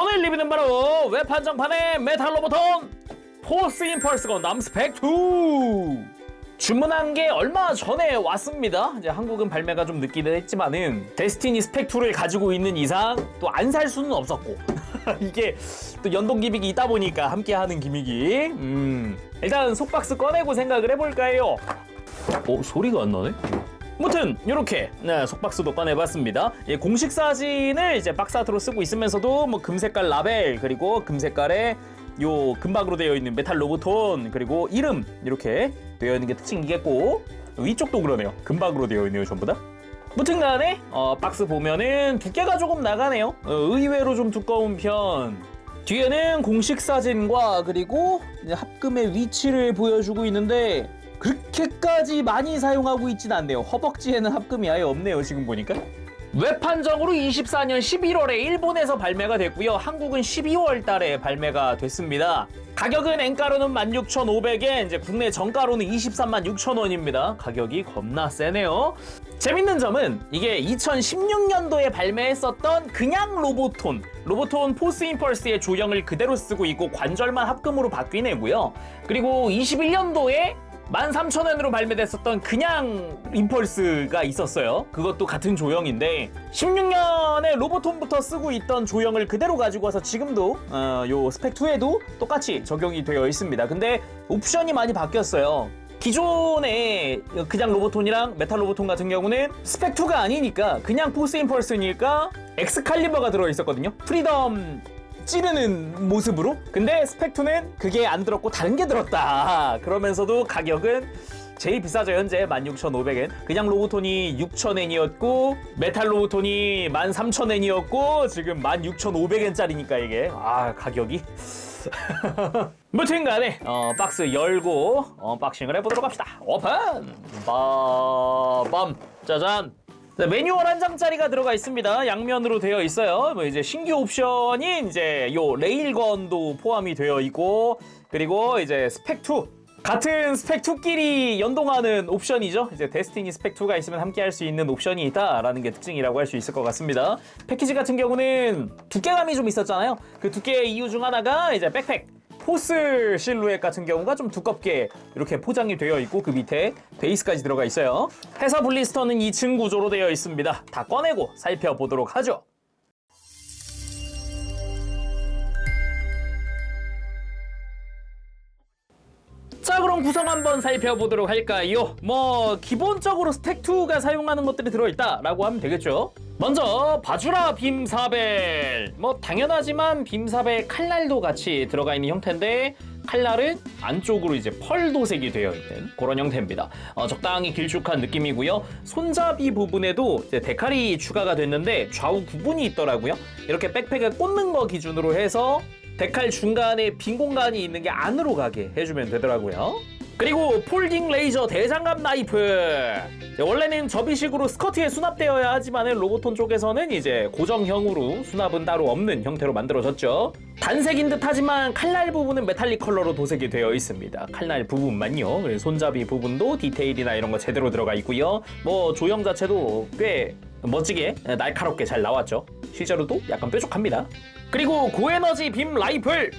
오늘 리뷰는 바로 웹 한정판의 메탈 로보톤 포스 임펄스 건담 스펙2 주문한 게 얼마 전에 왔습니다. 이제 한국은 발매가 좀 늦기는 했지만은 데스티니 스펙2를 가지고 있는 이상 또 안 살 수는 없었고 이게 또 연동 기믹이 있다 보니까 함께하는 기믹이 일단 속박스 꺼내고 생각을 해볼까요? 소리가 안 나네? 아무튼 이렇게 속박스도 꺼내봤습니다. 공식 사진을 이제 박스아트로 쓰고 있으면서도 뭐 금색깔 라벨 그리고 금색깔의 요 금박으로 되어 있는 메탈 로보톤 그리고 이름 이렇게 되어 있는 게 특징이겠고 위쪽도 그러네요. 금박으로 되어 있네요 전부 다. 무튼간에 박스 보면은 두께가 조금 나가네요. 의외로 좀 두꺼운 편. 뒤에는 공식 사진과 그리고 합금의 위치를 보여주고 있는데 그렇게까지 많이 사용하고 있진 않네요. 허벅지에는 합금이 아예 없네요 지금 보니까. 웹 한정으로 24년 11월에 일본에서 발매가 됐고요. 한국은 12월 달에 발매가 됐습니다. 가격은 엔가로는 16,500엔, 이제 국내 정가로는 236,000원입니다. 가격이 겁나 세네요. 재밌는 점은 이게 2016년도에 발매했었던 그냥 로보톤 포스 임펄스의 조형을 그대로 쓰고 있고 관절만 합금으로 바뀐 애고요. 그리고 21년도에 13,000원으로 발매됐었던 그냥 임펄스가 있었어요. 그것도 같은 조형인데 16년에 로보톤부터 쓰고 있던 조형을 그대로 가지고 와서 지금도 요 스펙2에도 똑같이 적용이 되어 있습니다. 근데 옵션이 많이 바뀌었어요. 기존의 그냥 로보톤이랑 메탈 로보톤 같은 경우는 스펙2가 아니니까 그냥 포스 임펄스니까 엑스칼리버가 들어있었거든요. 프리덤 찌르는 모습으로. 근데 스펙2는 그게 안 들었고 다른 게 들었다. 그러면서도 가격은 제일 비싸죠. 현재 16,500엔. 그냥 로보톤이 6,000엔이었고 메탈 로보톤이 13,000엔이었고 지금 16,500엔짜리니까 이게 가격이 무튼간에 박스 열고 언박싱을 해보도록 합시다. 오픈! 빠밤! 짜잔! 매뉴얼 한 장짜리가 들어가 있습니다. 양면으로 되어 있어요. 뭐 이제 신규 옵션인 이제 요 레일건도 포함이 되어 있고 그리고 이제 스펙2 같은 스펙2끼리 연동하는 옵션이죠. 이제 데스티니 스펙2가 있으면 함께 할 수 있는 옵션이 있다라는 게 특징이라고 할 수 있을 것 같습니다. 패키지 같은 경우는 두께감이 좀 있었잖아요. 그 두께의 이유 중 하나가 이제 백팩 포스 실루엣 같은 경우가 좀 두껍게 이렇게 포장이 되어 있고 그 밑에 베이스까지 들어가 있어요. 회사 블리스터는 2층 구조로 되어 있습니다. 다 꺼내고 살펴보도록 하죠. 자, 그럼 구성 한번 살펴보도록 할까요? 기본적으로 스택2가 사용하는 것들이 들어있다라고 하면 되겠죠. 먼저 바주라 빔사벨. 당연하지만 빔사벨 칼날도 같이 들어가 있는 형태인데 칼날은 안쪽으로 이제 펄 도색이 되어 있는 그런 형태입니다. 적당히 길쭉한 느낌이고요. 손잡이 부분에도 이제 데칼이 추가가 됐는데 좌우 구분이 있더라고요. 이렇게 백팩에 꽂는 거 기준으로 해서 데칼 중간에 빈 공간이 있는 게 안으로 가게 해주면 되더라고요. 그리고 폴딩 레이저 대장갑 나이프. 원래는 접이식으로 스커트에 수납되어야 하지만 로보톤 쪽에서는 이제 고정형으로 수납은 따로 없는 형태로 만들어졌죠. 단색인 듯 하지만 칼날 부분은 메탈릭 컬러로 도색이 되어 있습니다. 칼날 부분만요. 손잡이 부분도 디테일이나 이런 거 제대로 들어가 있고요. 조형 자체도 꽤 멋지게 날카롭게 잘 나왔죠. 실제로도 약간 뾰족합니다. 그리고 고에너지 빔 라이플,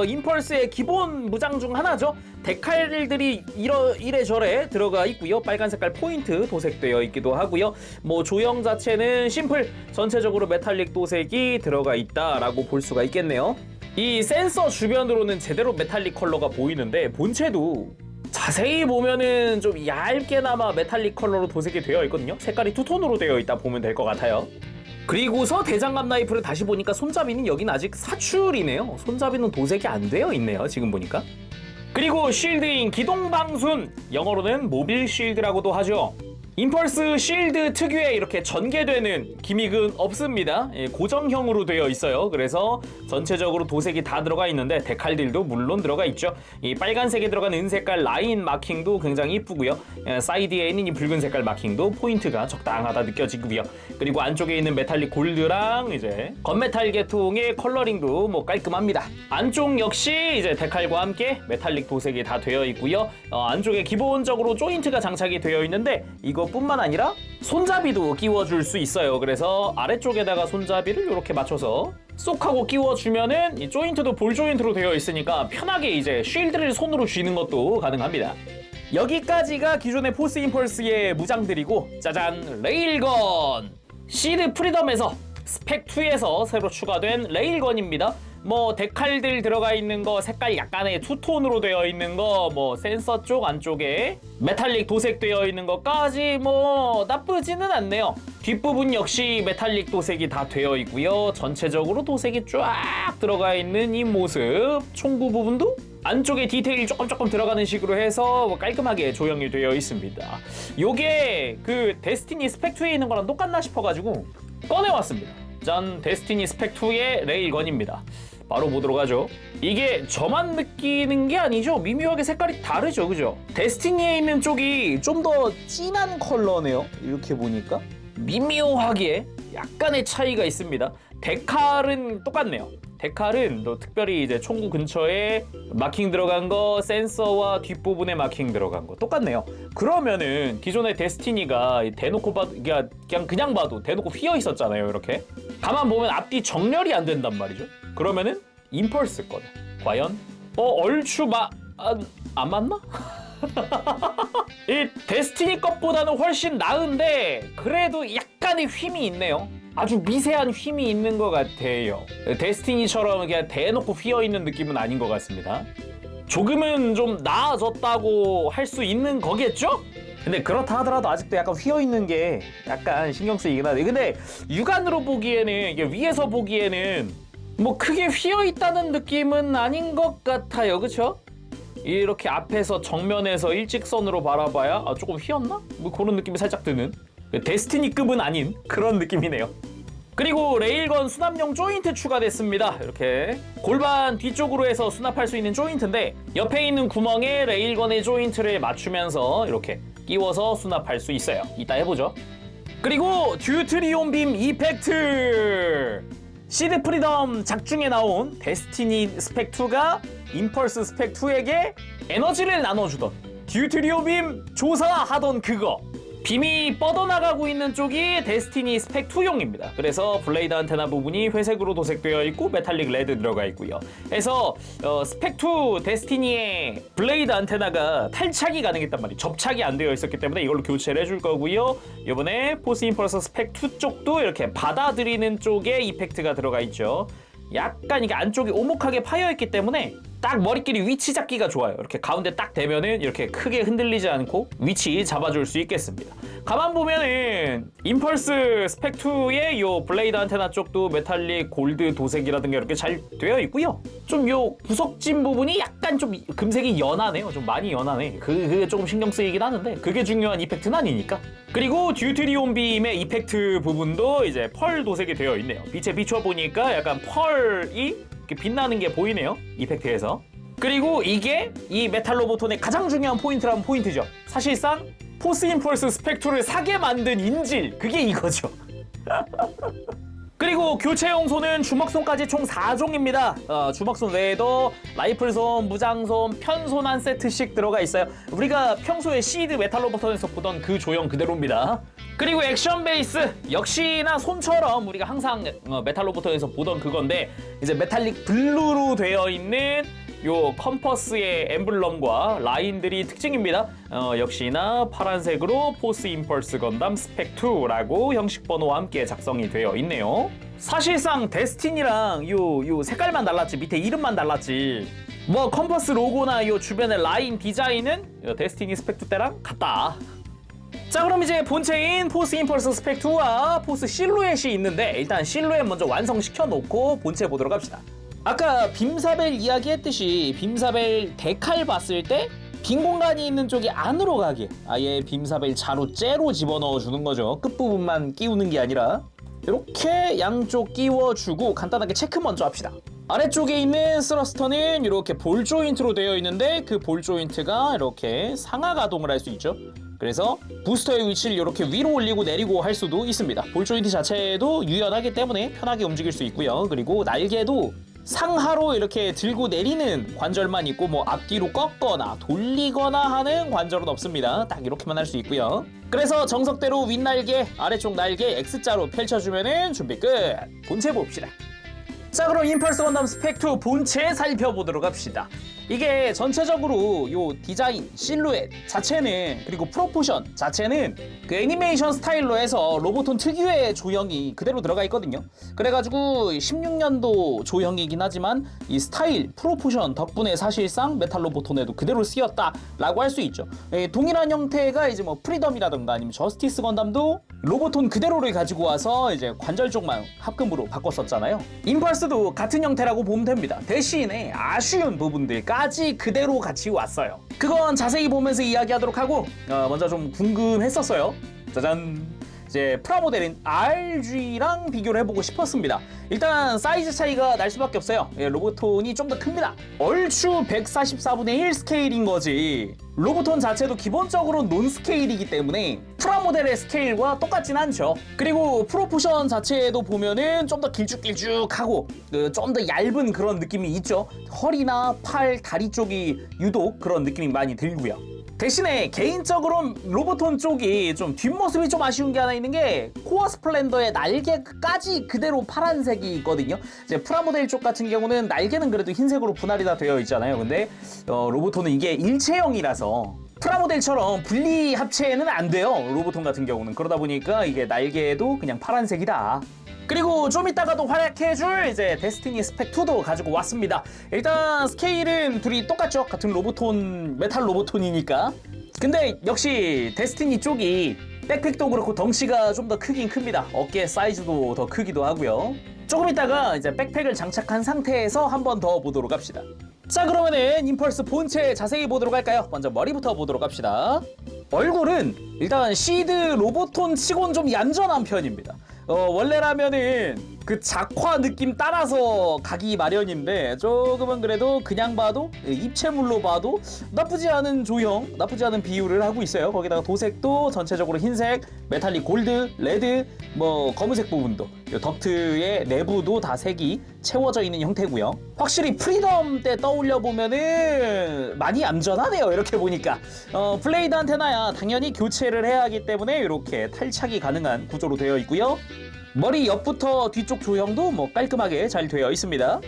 임펄스의 기본 무장 중 하나죠. 데칼들이 이래저래 들어가 있고요. 빨간 색깔 포인트 도색되어 있기도 하고요. 조형 자체는 심플, 전체적으로 메탈릭 도색이 들어가 있다라고 볼 수가 있겠네요. 이 센서 주변으로는 제대로 메탈릭 컬러가 보이는데 본체도 자세히 보면은 좀 얇게나마 메탈릭 컬러로 도색이 되어 있거든요. 색깔이 투톤으로 되어 있다 보면 될 것 같아요. 그리고서 대장갑 나이프를 다시 보니까 손잡이는 여긴 아직 사출이네요. 손잡이는 도색이 안 되어 있네요 지금 보니까. 그리고 쉴드인 기동방순, 영어로는 모빌 쉴드라고도 하죠. 임펄스 쉴드 특유의 이렇게 전개되는 기믹은 없습니다. 고정형으로 되어 있어요. 그래서 전체적으로 도색이 다 들어가 있는데 데칼들도 물론 들어가 있죠. 이 빨간색에 들어간 은색깔 라인 마킹도 굉장히 이쁘고요. 사이드에 있는 이 붉은 색깔 마킹도 포인트가 적당하다 느껴지고요. 그리고 안쪽에 있는 메탈릭 골드랑 이제 건메탈 계통의 컬러링도 깔끔합니다. 안쪽 역시 이제 데칼과 함께 메탈릭 도색이 다 되어 있고요. 안쪽에 기본적으로 조인트가 장착이 되어 있는데 이거 것뿐만 아니라 손잡이도 끼워줄 수 있어요. 그래서 아래쪽에다가 손잡이를 이렇게 맞춰서 쏙 하고 끼워주면은 이 조인트도 볼 조인트로 되어 있으니까 편하게 이제 쉴드를 손으로 쥐는 것도 가능합니다. 여기까지가 기존의 포스 임펄스의 무장들이고, 짜잔, 레일건! 시드 프리덤에서 스펙2에서 새로 추가된 레일건입니다. 뭐 데칼들 들어가 있는 거, 색깔 약간의 투톤으로 되어 있는 거, 뭐 센서 쪽 안쪽에 메탈릭 도색되어 있는 것까지 뭐 나쁘지는 않네요. 뒷부분 역시 메탈릭 도색이 다 되어 있고요. 전체적으로 도색이 쫙 들어가 있는 이 모습. 총구 부분도 안쪽에 디테일이 조금 들어가는 식으로 해서 뭐 깔끔하게 조형이 되어 있습니다. 요게 그 데스티니 스펙2에 있는 거랑 똑같나 싶어가지고 꺼내왔습니다. 짠, 데스티니 스펙2의 레일건입니다. 바로 보도록 하죠. 이게 저만 느끼는 게 아니죠. 미묘하게 색깔이 다르죠, 그죠? 데스티니에 있는 쪽이 좀 더 진한 컬러네요. 이렇게 보니까 미묘하게 약간의 차이가 있습니다. 데칼은 똑같네요. 데칼은 또 특별히 이제 총구 근처에 마킹 들어간 거, 센서와 뒷부분에 마킹 들어간 거 똑같네요. 그러면은 기존의 데스티니가 대놓고 봐도 그냥 봐도 대놓고 휘어 있었잖아요. 이렇게 가만 보면 앞뒤 정렬이 안 된단 말이죠. 그러면은 임펄스 거는 과연 얼추 안 맞나? 이 데스티니 것보다는 훨씬 나은데 그래도 약간의 휨이 있네요. 아주 미세한 휨이 있는 것 같아요. 데스티니처럼 그냥 대놓고 휘어있는 느낌은 아닌 것 같습니다. 조금은 좀 나아졌다고 할 수 있는 거겠죠? 근데 그렇다 하더라도 아직도 약간 휘어있는 게 약간 신경 쓰이긴 하네. 근데 육안으로 보기에는, 이게 위에서 보기에는 뭐 크게 휘어있다는 느낌은 아닌 것 같아요. 그쵸? 이렇게 앞에서 정면에서 일직선으로 바라봐야 조금 휘었나? 뭐 그런 느낌이 살짝 드는 데스티니급은 아닌 그런 느낌이네요. 그리고 레일건 수납용 조인트 추가됐습니다. 이렇게 골반 뒤쪽으로 해서 수납할 수 있는 조인트인데 옆에 있는 구멍에 레일건의 조인트를 맞추면서 이렇게 끼워서 수납할 수 있어요. 이따 해보죠. 그리고 듀트리온 빔 이펙트! 시드 프리덤 작중에 나온 데스티니 스펙2가 임펄스 스펙2에게 에너지를 나눠주던 듀트리온 빔 조사하던 그거! 빔이 뻗어나가고 있는 쪽이 데스티니 스펙2용입니다. 그래서 블레이드 안테나 부분이 회색으로 도색되어 있고 메탈릭 레드 들어가 있고요. 그래서 스펙2 데스티니의 블레이드 안테나가 탈착이 가능했단 말이에요. 접착이 안 되어 있었기 때문에 이걸로 교체를 해줄 거고요. 이번에 포스 임펄스 스펙2 쪽도 이렇게 받아들이는 쪽에 이펙트가 들어가 있죠. 약간 이게 안쪽이 오목하게 파여있기 때문에 딱 머리끼리 위치 잡기가 좋아요. 이렇게 가운데 딱 대면은 이렇게 크게 흔들리지 않고 위치 잡아줄 수 있겠습니다. 가만 보면은 임펄스 스펙2의 요 블레이드 안테나 쪽도 메탈릭 골드 도색이라든가 이렇게 잘 되어 있고요. 좀 요 구석진 부분이 약간 좀 금색이 연하네요. 좀 많이 연하네. 그게 조금 신경 쓰이긴 하는데 그게 중요한 이펙트는 아니니까. 그리고 듀트리온 빔의 이펙트 부분도 이제 펄 도색이 되어 있네요. 빛에 비춰보니까 약간 펄이 이렇게 빛나는 게 보이네요. 이펙트에서. 그리고 이게 이 메탈 로보톤의 가장 중요한 포인트라면 포인트죠. 사실상 포스 임펄스 스펙2를 사게 만든 인질, 그게 이거죠. 그리고 교체용 손은 주먹손까지 총 4종입니다. 주먹손 외에도 라이플손, 무장손, 편손 한 세트씩 들어가 있어요. 우리가 평소에 시드 메탈 로보톤에서 보던 그 조형 그대로입니다. 그리고 액션 베이스, 역시나 손처럼 우리가 항상 메탈 로보톤에서 보던 그건데 이제 메탈릭 블루로 되어 있는 요 컴퍼스의 엠블럼과 라인들이 특징입니다. 역시나 파란색으로 포스 임펄스 건담 스펙2라고 형식 번호와 함께 작성이 되어 있네요. 사실상 데스티니랑 요 색깔만 달랐지, 밑에 이름만 달랐지, 뭐 컴퍼스 로고나 요 주변의 라인 디자인은 데스티니 스펙2 때랑 같다. 자, 그럼 이제 본체인 포스 임펄스 스펙2와 포스 실루엣이 있는데 일단 실루엣 먼저 완성시켜 놓고 본체 보도록 합시다. 아까 빔사벨 이야기했듯이 빔사벨 데칼 봤을 때 빈 공간이 있는 쪽이 안으로 가게 아예 빔사벨 자로 째로 집어넣어 주는 거죠. 끝부분만 끼우는 게 아니라 이렇게 양쪽 끼워주고 간단하게 체크 먼저 합시다. 아래쪽에 있는 스러스터는 이렇게 볼 조인트로 되어 있는데 그 볼 조인트가 이렇게 상하 가동을 할 수 있죠. 그래서 부스터의 위치를 이렇게 위로 올리고 내리고 할 수도 있습니다. 볼 조인트 자체도 유연하기 때문에 편하게 움직일 수 있고요. 그리고 날개도 상하로 이렇게 들고 내리는 관절만 있고 뭐 앞뒤로 꺾거나 돌리거나 하는 관절은 없습니다. 딱 이렇게만 할 수 있고요. 그래서 정석대로 윗날개, 아래쪽 날개 X자로 펼쳐주면은 준비 끝. 본체 봅시다. 자, 그럼 임펄스 건담 스펙2 본체 살펴보도록 합시다. 이게 전체적으로 요 디자인, 실루엣 자체는, 그리고 프로포션 자체는 그 애니메이션 스타일로 해서 로보톤 특유의 조형이 그대로 들어가 있거든요. 그래가지고 16년도 조형이긴 하지만 이 스타일, 프로포션 덕분에 사실상 메탈 로보톤에도 그대로 쓰였다라고 할 수 있죠. 동일한 형태가 이제 뭐 프리덤이라던가 아니면 저스티스 건담도 로보톤 그대로를 가지고 와서 이제 관절 쪽만 합금으로 바꿨었잖아요. 임펄스도 같은 형태라고 보면 됩니다. 대신에 아쉬운 부분들까지 그대로 같이 왔어요. 그건 자세히 보면서 이야기하도록 하고, 먼저 좀 궁금했었어요. 짜잔! 이제 프라모델인 RG랑 비교를 해보고 싶었습니다. 일단 사이즈 차이가 날 수밖에 없어요. 로보톤이 좀 더 큽니다. 얼추 144분의 1 스케일인 거지. 로보톤 자체도 기본적으로 논 스케일이기 때문에 프라모델의 스케일과 똑같진 않죠. 그리고 프로포션 자체도 보면은 좀 더 길쭉길쭉하고 좀 더 얇은 그런 느낌이 있죠. 허리나 팔, 다리 쪽이 유독 그런 느낌이 많이 들고요. 대신에 개인적으로 로보톤 쪽이 좀 뒷모습이 좀 아쉬운 게 하나 있는 게 코어 스플렌더의 날개까지 그대로 파란색이 있거든요. 이제 프라모델 쪽 같은 경우는 날개는 그래도 흰색으로 분할이 다 되어 있잖아요. 근데 로보톤은 이게 일체형이라서 프라모델처럼 분리 합체는 안 돼요. 로보톤 같은 경우는. 그러다 보니까 이게 날개도 그냥 파란색이다. 그리고 좀 이따가도 활약해줄 이제 데스티니 스펙2도 가지고 왔습니다. 일단 스케일은 둘이 똑같죠. 같은 로보톤, 메탈 로보톤이니까. 근데 역시 데스티니 쪽이 백팩도 그렇고 덩치가 좀 더 크긴 큽니다. 어깨 사이즈도 더 크기도 하고요. 조금 이따가 이제 백팩을 장착한 상태에서 한 번 더 보도록 합시다. 자, 그러면은 임펄스 본체 자세히 보도록 할까요? 먼저 머리부터 보도록 합시다. 얼굴은 일단 시드 로보톤 치곤 좀 얌전한 편입니다. 원래라면은 그 작화 느낌 따라서 가기 마련인데 조금은 그래도 그냥 봐도 입체물로 봐도 나쁘지 않은 조형, 나쁘지 않은 비율을 하고 있어요. 거기다가 도색도 전체적으로 흰색, 메탈릭 골드, 레드, 뭐 검은색 부분도 덕트의 내부도 다 색이 채워져 있는 형태고요. 확실히 프리덤 때 떠올려 보면은 많이 얌전하네요. 이렇게 보니까 블레이드 안테나야 당연히 교체를 해야 하기 때문에 이렇게 탈착이 가능한 구조로 되어 있고요. 머리 옆부터 뒤쪽 조형도 뭐 깔끔하게 잘 되어 있습니다.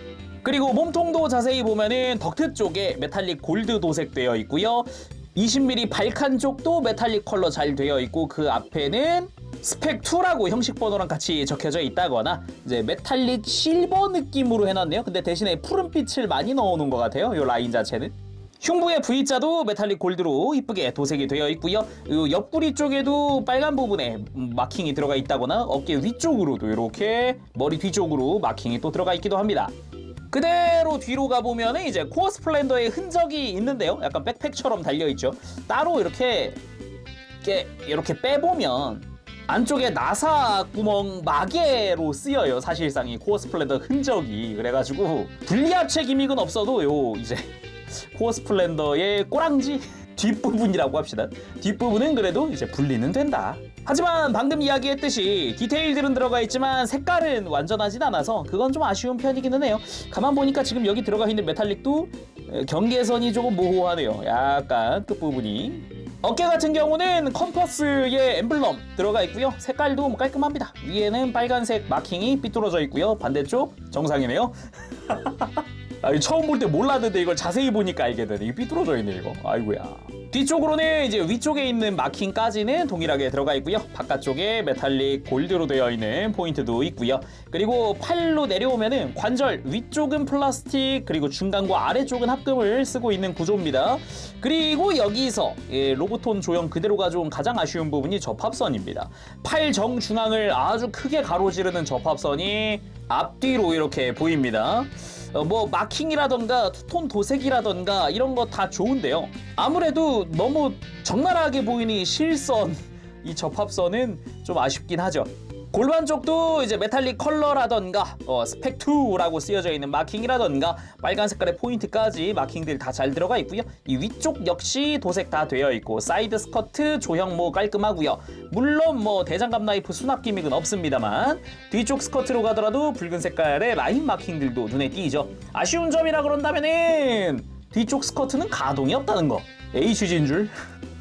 그리고 몸통도 자세히 보면은 덕트 쪽에 메탈릭 골드 도색되어 있고요. 20mm 발칸 쪽도 메탈릭 컬러 잘 되어 있고 그 앞에는 스펙2라고 형식 번호랑 같이 적혀져 있다거나 이제 메탈릭 실버 느낌으로 해놨네요. 근데 대신에 푸른빛을 많이 넣어놓은 것 같아요. 이 라인 자체는. 흉부의 V자도 메탈릭 골드로 이쁘게 도색이 되어 있고요. 이 옆구리 쪽에도 빨간 부분에 마킹이 들어가 있다거나 어깨 위쪽으로도 이렇게 머리 뒤쪽으로 마킹이 또 들어가 있기도 합니다. 그대로 뒤로 가보면 이제 코어 스플렌더의 흔적이 있는데요. 약간 백팩처럼 달려있죠. 따로 이렇게 빼보면 안쪽에 나사 구멍 마개로 쓰여요. 사실상 이 코어 스플렌더 흔적이. 그래가지고 분리합체 기믹은 없어도 이제 코어 스플렌더의 꼬랑지 뒷부분이라고 합시다. 뒷부분은 그래도 이제 분리는 된다. 하지만 방금 이야기했듯이 디테일들은 들어가 있지만 색깔은 완전하진 않아서 그건 좀 아쉬운 편이기는 해요. 가만 보니까 지금 여기 들어가 있는 메탈릭도 경계선이 조금 모호하네요. 약간 끝부분이. 어깨 같은 경우는 컴퍼스의 엠블럼 들어가 있고요. 색깔도 깔끔합니다. 위에는 빨간색 마킹이 삐뚤어져 있고요. 반대쪽 정상이네요. 처음 볼 때 몰랐는데 이걸 자세히 보니까 알게 되네. 이게 삐뚤어져 있네 이거. 아이고야. 뒤쪽으로는 이제 위쪽에 있는 마킹까지는 동일하게 들어가 있고요. 바깥쪽에 메탈릭 골드로 되어 있는 포인트도 있고요. 그리고 팔로 내려오면은 관절 위쪽은 플라스틱, 그리고 중간과 아래쪽은 합금을 쓰고 있는 구조입니다. 그리고 여기서 로보톤 조형 그대로 가져온 가장 아쉬운 부분이 접합선입니다. 팔 정중앙을 아주 크게 가로지르는 접합선이 앞뒤로 이렇게 보입니다. 뭐 마킹이라던가 투톤 도색이라던가 이런 거 다 좋은데요. 아무래도 너무 적나라하게 보이는 실선, 이 접합선은 좀 아쉽긴 하죠. 골반 쪽도 이제 메탈릭 컬러라던가 스펙2라고 쓰여져 있는 마킹이라던가 빨간 색깔의 포인트까지 마킹들 다 잘 들어가 있고요. 이 위쪽 역시 도색 다 되어 있고 사이드 스커트 조형 뭐 깔끔하고요. 물론 뭐 대장갑 나이프 수납 기믹은 없습니다만 뒤쪽 스커트로 가더라도 붉은 색깔의 라인 마킹들도 눈에 띄죠. 아쉬운 점이라 그런다면은 뒤쪽 스커트는 가동이 없다는 거. HG인 줄.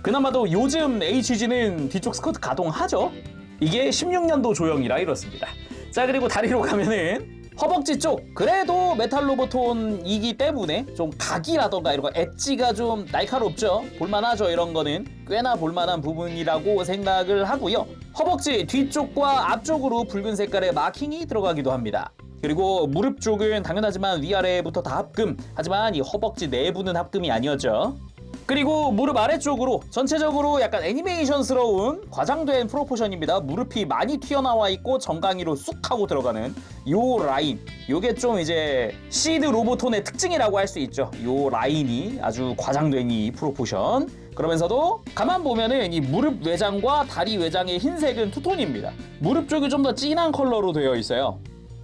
그나마도 요즘 HG는 뒤쪽 스커트 가동하죠. 이게 16년도 조형이라 이렇습니다. 자, 그리고 다리로 가면은 허벅지 쪽 그래도 메탈 로보톤이기 때문에 좀 각이라던가 이런 거 엣지가 좀 날카롭죠. 볼만하죠. 이런 거는 꽤나 볼만한 부분이라고 생각을 하고요. 허벅지 뒤쪽과 앞쪽으로 붉은 색깔의 마킹이 들어가기도 합니다. 그리고 무릎 쪽은 당연하지만 위아래부터 다 합금, 하지만 이 허벅지 내부는 합금이 아니었죠. 그리고 무릎 아래쪽으로 전체적으로 약간 애니메이션스러운 과장된 프로포션입니다. 무릎이 많이 튀어나와 있고 정강이로 쑥 하고 들어가는 요 라인, 요게 좀 이제 시드 로보톤의 특징이라고 할 수 있죠. 요 라인이 아주 과장된 이 프로포션. 그러면서도 가만 보면은 이 무릎 외장과 다리 외장의 흰색은 투톤입니다. 무릎 쪽이 좀 더 진한 컬러로 되어 있어요.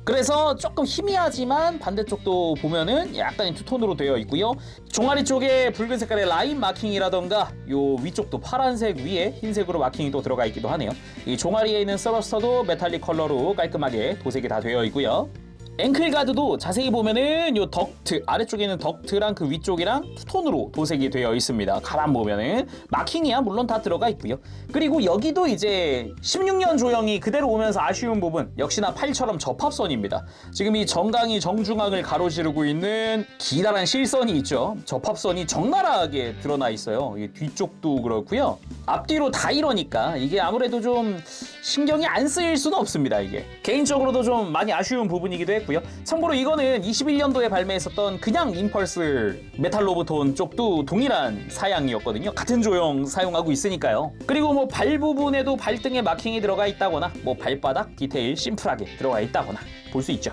그래서 조금 희미하지만 반대쪽도 보면은 약간 투톤으로 되어 있고요. 종아리 쪽에 붉은 색깔의 라인 마킹이라던가 요 위쪽도 파란색 위에 흰색으로 마킹이 또 들어가 있기도 하네요. 이 종아리에 있는 서러스터도 메탈릭 컬러로 깔끔하게 도색이 다 되어 있고요. 앵클 가드도 자세히 보면은 요 덕트 아래쪽에 있는 덕트랑 그 위쪽이랑 투톤으로 도색이 되어 있습니다. 가만 보면은 마킹이야 물론 다 들어가 있고요. 그리고 여기도 이제 16년 조형이 그대로 오면서 아쉬운 부분 역시나 팔처럼 접합선입니다. 지금 이 정강이 정중앙을 가로지르고 있는 기다란 실선이 있죠. 접합선이 적나라하게 드러나 있어요. 이 뒤쪽도 그렇고요. 앞뒤로 다 이러니까 이게 아무래도 좀 신경이 안 쓰일 수는 없습니다. 이게 개인적으로도 좀 많이 아쉬운 부분이기도 했고요. 참고로 이거는 21년도에 발매했었던 그냥 임펄스 메탈 로보톤 쪽도 동일한 사양이었거든요. 같은 조형 사용하고 있으니까요. 그리고 뭐 발 부분에도 발등에 마킹이 들어가 있다거나 뭐 발바닥 디테일 심플하게 들어가 있다거나 볼 수 있죠.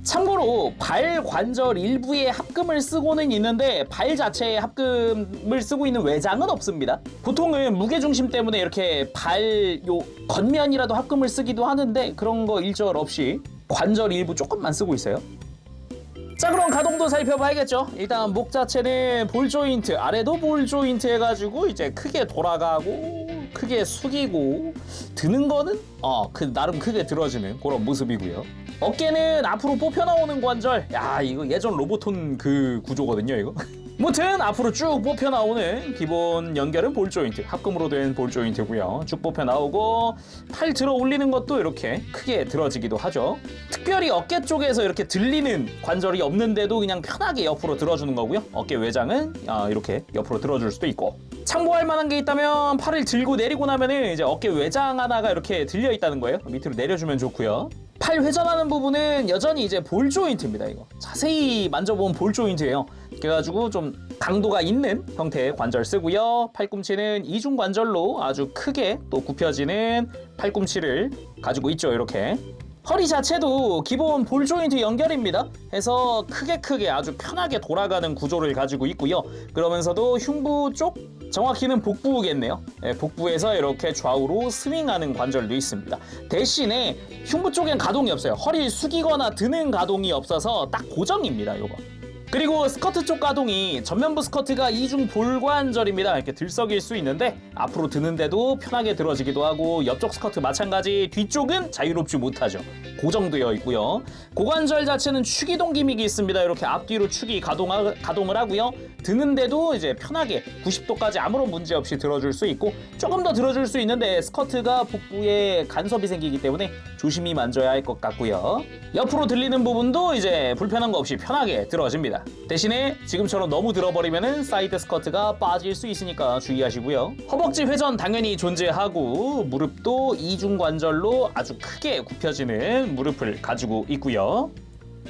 참고로 발 관절 일부에 합금을 쓰고는 있는데 발 자체에 합금을 쓰고 있는 외장은 없습니다. 보통은 무게중심 때문에 이렇게 발 요 겉면이라도 합금을 쓰기도 하는데 그런 거 일절 없이 관절 일부 조금만 쓰고 있어요. 자, 그럼 가동도 살펴봐야겠죠. 일단 목 자체는 볼 조인트, 아래도 볼 조인트 해가지고 이제 크게 돌아가고 크게 숙이고 드는 거는 나름 크게 들어지는 그런 모습이고요. 어깨는 앞으로 뽑혀 나오는 관절. 야, 이거 예전 로보톤 그 구조거든요, 이거. 무튼 앞으로 쭉 뽑혀 나오는 기본 연결은 볼 조인트, 합금으로 된 볼 조인트고요. 쭉 뽑혀 나오고 팔 들어 올리는 것도 이렇게 크게 들어지기도 하죠. 특별히 어깨 쪽에서 이렇게 들리는 관절이 없는데도 그냥 편하게 옆으로 들어주는 거고요. 어깨 외장은 이렇게 옆으로 들어줄 수도 있고. 참고할 만한 게 있다면 팔을 들고 내리고 나면은 이제 어깨 외장 하나가 이렇게 들려 있다는 거예요. 밑으로 내려주면 좋고요. 팔 회전하는 부분은 여전히 이제 볼 조인트입니다. 이거 자세히 만져보면 볼 조인트예요. 그래가지고 좀 강도가 있는 형태의 관절 쓰고요. 팔꿈치는 이중 관절로 아주 크게 또 굽혀지는 팔꿈치를 가지고 있죠. 이렇게 허리 자체도 기본 볼 조인트 연결입니다. 해서 크게 아주 편하게 돌아가는 구조를 가지고 있고요. 그러면서도 흉부 쪽, 정확히는 복부겠네요. 복부에서 이렇게 좌우로 스윙하는 관절도 있습니다. 대신에 흉부 쪽엔 가동이 없어요. 허리를 숙이거나 드는 가동이 없어서 딱 고정입니다. 요거. 그리고 스커트 쪽 가동이 전면부 스커트가 이중 볼관절입니다. 이렇게 들썩일 수 있는데 앞으로 드는데도 편하게 들어지기도 하고 옆쪽 스커트 마찬가지 뒤쪽은 자유롭지 못하죠. 고정되어 있고요. 고관절 자체는 축이동 기믹이 있습니다. 이렇게 앞뒤로 축이 가동을 하고요. 드는데도 이제 편하게 90도까지 아무런 문제 없이 들어줄 수 있고 조금 더 들어줄 수 있는데 스커트가 복부에 간섭이 생기기 때문에 조심히 만져야 할 것 같고요. 옆으로 들리는 부분도 이제 불편한 거 없이 편하게 들어집니다. 대신에 지금처럼 너무 들어버리면은 사이드 스커트가 빠질 수 있으니까 주의하시고요. 허벅지 회전 당연히 존재하고 무릎도 이중 관절로 아주 크게 굽혀지는 무릎을 가지고 있고요.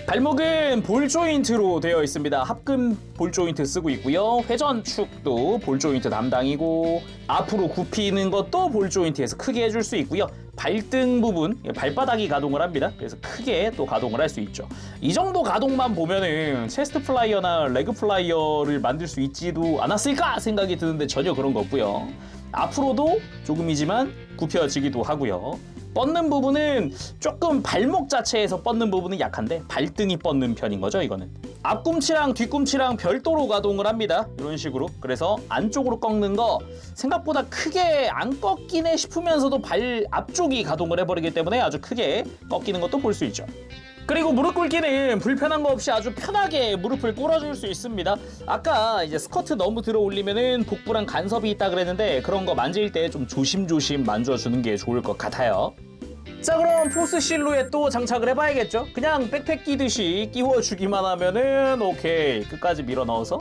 발목은 볼 조인트로 되어 있습니다. 합금 볼 조인트 쓰고 있고요. 회전 축도 볼 조인트 담당이고 앞으로 굽히는 것도 볼 조인트에서 크게 해줄 수 있고요. 발등 부분, 발바닥이 가동을 합니다. 그래서 크게 또 가동을 할 수 있죠. 이 정도 가동만 보면은 체스트 플라이어나 레그 플라이어를 만들 수 있지도 않았을까 생각이 드는데 전혀 그런 거 없고요. 앞으로도 조금이지만 굽혀지기도 하고요. 뻗는 부분은 조금 발목 자체에서 뻗는 부분은 약한데 발등이 뻗는 편인 거죠, 이거는. 앞꿈치랑 뒤꿈치랑 별도로 가동을 합니다. 이런 식으로. 그래서 안쪽으로 꺾는 거 생각보다 크게 안 꺾이네 싶으면서도 발 앞쪽이 가동을 해버리기 때문에 아주 크게 꺾이는 것도 볼 수 있죠. 그리고 무릎 꿇기는 불편한 거 없이 아주 편하게 무릎을 꿇어줄 수 있습니다. 아까 이제 스커트 너무 들어 올리면은 복부랑 간섭이 있다 그랬는데 그런 거 만질 때 좀 조심조심 만져주는 게 좋을 것 같아요. 자, 그럼 포스 실루엣도 장착을 해봐야겠죠. 그냥 백팩 끼듯이 끼워주기만 하면은 오케이, 끝까지 밀어 넣어서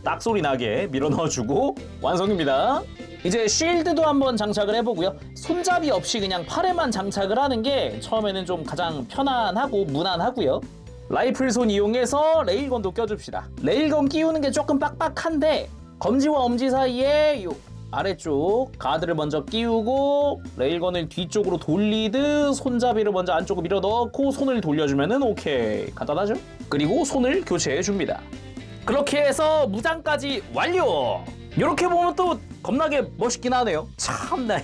딱 소리 나게 밀어 넣어주고 완성입니다. 이제 쉴드도 한번 장착을 해보고요. 손잡이 없이 그냥 팔에만 장착을 하는 게 처음에는 좀 가장 편안하고 무난하고요. 라이플손 이용해서 레일건도 껴줍시다. 레일건 끼우는 게 조금 빡빡한데 검지와 엄지 사이에 요 아래쪽 가드를 먼저 끼우고 레일건을 뒤쪽으로 돌리듯 손잡이를 먼저 안쪽으로 밀어 넣고 손을 돌려주면은 오케이, 간단하죠? 그리고 손을 교체해 줍니다. 그렇게 해서 무장까지 완료! 이렇게 보면 또 겁나게 멋있긴 하네요. 참나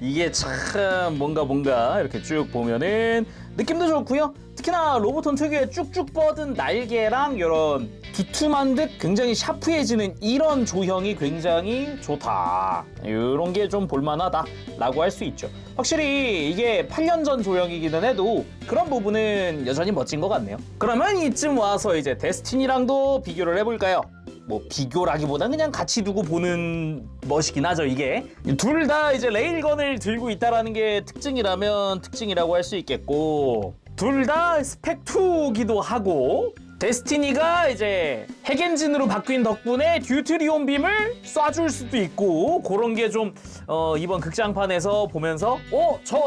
이게 참 뭔가 이렇게 쭉 보면은 느낌도 좋고요. 특히나 로보톤 특유의 쭉쭉 뻗은 날개랑 이런 두툼한 듯 굉장히 샤프해지는 이런 조형이 굉장히 좋다. 이런 게 좀 볼만하다 라고 할 수 있죠. 확실히 이게 8년 전 조형이기는 해도 그런 부분은 여전히 멋진 것 같네요. 그러면 이쯤 와서 이제 데스티니랑도 비교를 해볼까요? 뭐 비교라기보다 그냥 같이 두고 보는 멋이긴 하죠. 이게 둘 다 이제 레일건을 들고 있다라는 게 특징이라면 특징이라고 할 수 있겠고, 둘 다 스펙2기도 하고, 데스티니가 이제 핵엔진으로 바뀐 덕분에 듀트리온 빔을 쏴줄 수도 있고, 그런 게 좀 이번 극장판에서 보면서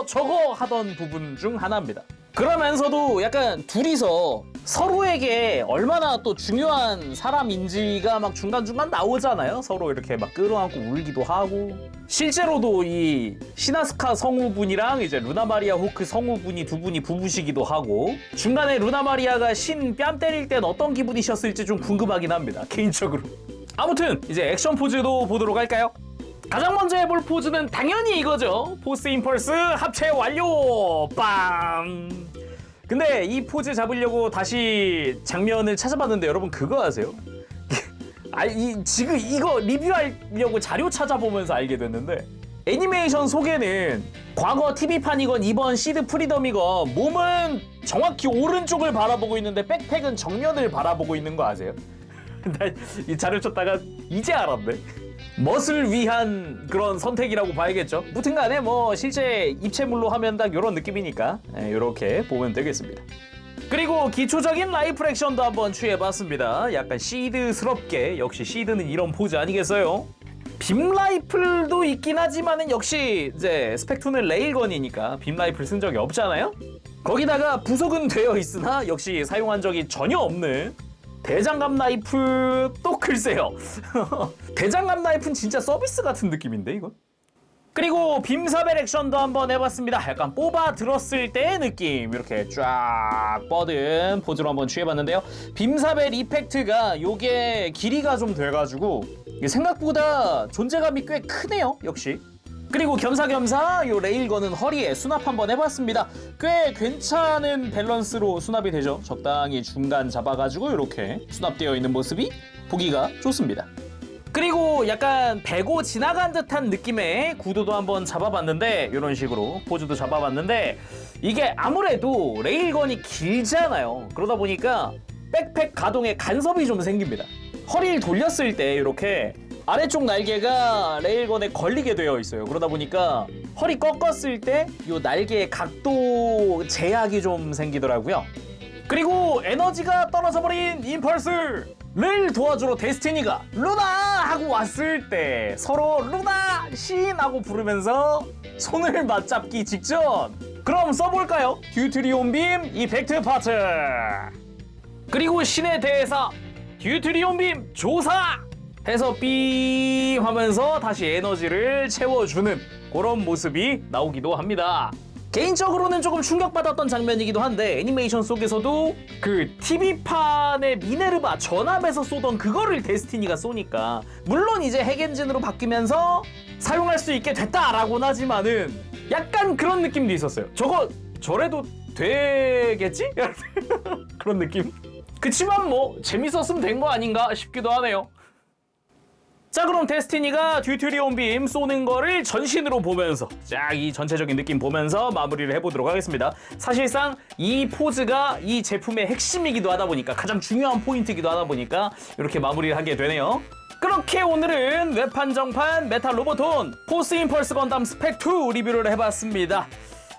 저거 하던 부분 중 하나입니다. 그러면서도 약간 둘이서 서로에게 얼마나 또 중요한 사람인지가 막 중간중간 나오잖아요. 서로 이렇게 막 끌어안고 울기도 하고. 실제로도 이 시나스카 성우분이랑 이제 루나마리아 호크 성우분이 두 분이 부부시기도 하고, 중간에 루나마리아가 신 뺨 때릴 땐 어떤 기분이셨을지 좀 궁금하긴 합니다, 개인적으로. 아무튼 이제 액션 포즈도 보도록 할까요? 가장 먼저 해볼 포즈는 당연히 이거죠. 포스 임펄스 합체 완료! 빵! 근데 이 포즈 잡으려고 다시 장면을 찾아봤는데 여러분 그거 아세요? 지금 이거 리뷰하려고 자료 찾아보면서 알게 됐는데, 애니메이션 속에는 과거 TV판이건 이번 시드 프리덤이건 몸은 정확히 오른쪽을 바라보고 있는데 백팩은 정면을 바라보고 있는 거 아세요? 나 이 자료 찾다가 이제 알았네. 멋을 위한 그런 선택이라고 봐야겠죠. 무튼 간에 뭐 실제 입체물로 하면 딱 이런 느낌이니까 이렇게 보면 되겠습니다. 그리고 기초적인 라이플 액션도 한번 취해봤습니다. 약간 시드스럽게, 역시 시드는 이런 포즈 아니겠어요? 빔 라이플도 있긴 하지만은 역시 이제 스펙2는 레일건이니까 빔 라이플 쓴 적이 없잖아요? 거기다가 부속은 되어 있으나 역시 사용한 적이 전혀 없는 대장갑 라이플, 또 글쎄요. 대장갑 라이플은 진짜 서비스 같은 느낌인데 이건? 그리고 빔사벨 액션도 한번 해봤습니다. 약간 뽑아 들었을 때의 느낌, 이렇게 쫙 뻗은 포즈로 한번 취해봤는데요. 빔사벨 이펙트가 요게 길이가 좀 돼가지고 생각보다 존재감이 꽤 크네요, 역시. 그리고 겸사겸사 요 레일건은 허리에 수납 한번 해봤습니다. 꽤 괜찮은 밸런스로 수납이 되죠. 적당히 중간 잡아가지고 이렇게 수납되어 있는 모습이 보기가 좋습니다. 그리고 약간 배고 지나간 듯한 느낌의 구도도 한번 잡아봤는데, 이런 식으로 포즈도 잡아봤는데, 이게 아무래도 레일건이 길잖아요. 그러다 보니까 백팩 가동에 간섭이 좀 생깁니다. 허리를 돌렸을 때 이렇게 아래쪽 날개가 레일건에 걸리게 되어 있어요. 그러다 보니까 허리 꺾었을 때 이 날개의 각도 제약이 좀 생기더라고요. 그리고 에너지가 떨어져버린 임펄스를 도와주러 데스티니가 루나! 하고 왔을 때 서로 루나! 신! 하고 부르면서 손을 맞잡기 직전! 그럼 써볼까요? 듀트리온 빔 이펙트 파트! 그리고 신의 대사 듀트리온 빔 조사! 해서 삐 하면서 다시 에너지를 채워주는 그런 모습이 나오기도 합니다. 개인적으로는 조금 충격받았던 장면이기도 한데, 애니메이션 속에서도 그 TV판의 미네르바 전함에서 쏘던 그거를 데스티니가 쏘니까, 물론 이제 핵엔진으로 바뀌면서 사용할 수 있게 됐다라고는 하지만은 약간 그런 느낌도 있었어요. 저거 저래도 되겠지? 그런 느낌. 그치만 뭐 재밌었으면 된 거 아닌가 싶기도 하네요. 자, 그럼 데스티니가 듀트리온 빔 쏘는 거를 전신으로 보면서 쫙 이 전체적인 느낌 보면서 마무리를 해보도록 하겠습니다. 사실상 이 포즈가 이 제품의 핵심이기도 하다 보니까, 가장 중요한 포인트이기도 하다 보니까 이렇게 마무리를 하게 되네요. 그렇게 오늘은 웹판정판 메탈 로보톤 포스 임펄스 건담 스펙2 리뷰를 해봤습니다.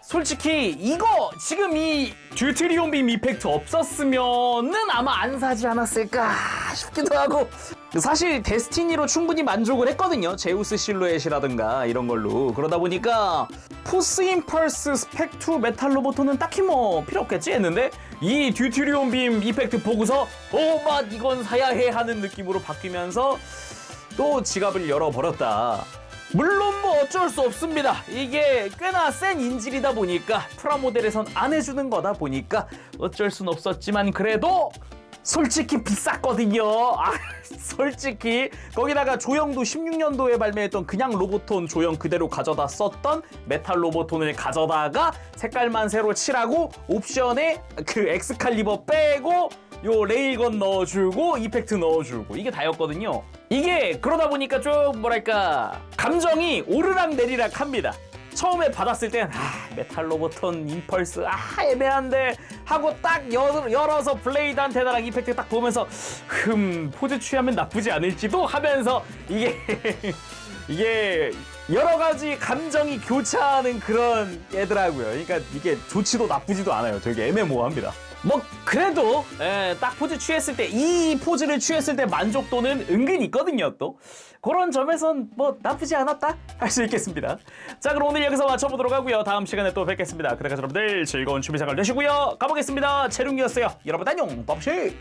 솔직히 이거 지금 이 듀트리온 빔 이펙트 없었으면은 아마 안 사지 않았을까 싶기도 하고, 사실 데스티니로 충분히 만족을 했거든요. 제우스 실루엣이라든가 이런 걸로. 그러다 보니까 포스 임펄스 스펙2 메탈 로보톤은 딱히 뭐 필요 없겠지 했는데, 이 듀트리온 빔 이펙트 보고서 맛 이건 사야 해 하는 느낌으로 바뀌면서 또 지갑을 열어버렸다. 물론 뭐 어쩔 수 없습니다. 이게 꽤나 센 인질이다 보니까, 프라모델에선 안 해주는 거다 보니까 어쩔 순 없었지만, 그래도 솔직히 비쌌거든요. 솔직히 거기다가 조형도 16년도에 발매했던 그냥 로보톤 조형 그대로 가져다 썼던 메탈 로보톤을 가져다가 색깔만 새로 칠하고 옵션에 그 엑스칼리버 빼고 요 레일건 넣어주고 이펙트 넣어주고, 이게 다였거든요. 이게 그러다 보니까 좀 뭐랄까 감정이 오르락 내리락 합니다. 처음에 받았을 땐 메탈 로보톤 임펄스 애매한데 하고 딱 열어서 블레이드 안테나랑 이펙트 딱 보면서 포즈 취하면 나쁘지 않을지도 하면서 이게 여러 가지 감정이 교차하는 그런 애더라고요. 그러니까 이게 좋지도 나쁘지도 않아요. 되게 애매모호합니다. 뭐 그래도 딱 포즈 취했을 때, 이 포즈를 취했을 때 만족도는 은근히 있거든요. 또 그런 점에선 뭐 나쁘지 않았다 할 수 있겠습니다. 자, 그럼 오늘 여기서 마쳐보도록 하고요. 다음 시간에 또 뵙겠습니다. 그때까지 여러분들 즐거운 취미 생활 되시고요. 가보겠습니다. 재룡이었어요. 여러분 안녕. bab시.